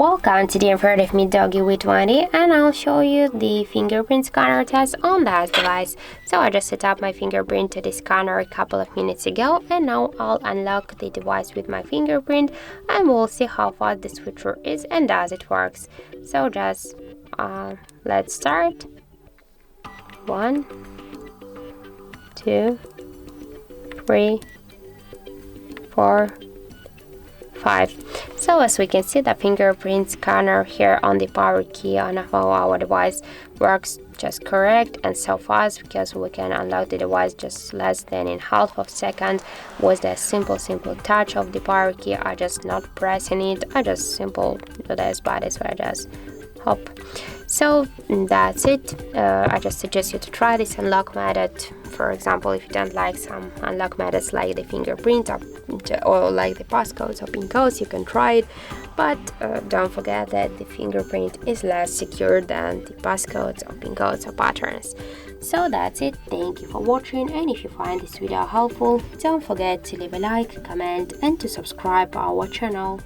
Welcome to the in front of me DOOGEE V20, and I'll show you the fingerprint scanner test on that device. So I just set up my fingerprint to the scanner a couple of minutes ago, and now I'll unlock the device with my fingerprint and we'll see how fast the switcher is and does it works. So just let's start. 1, 2, 3, 4, 5. So as we can see, the fingerprint scanner here on the power key on our device works just correct and so fast, because we can unlock the device just less than in half of a second with the simple touch of the power key. I just not pressing it, I just simple do this by this way, just hop. So that's it. I just suggest you to try this unlock method. For example, if you don't like some unlock methods like the fingerprint or like the passcodes or pin codes, you can try it, but don't forget that the fingerprint is less secure than the passcodes or pin codes or patterns. So that's it. Thank you for watching, and if you find this video helpful, don't forget to leave a like, comment and to subscribe our channel.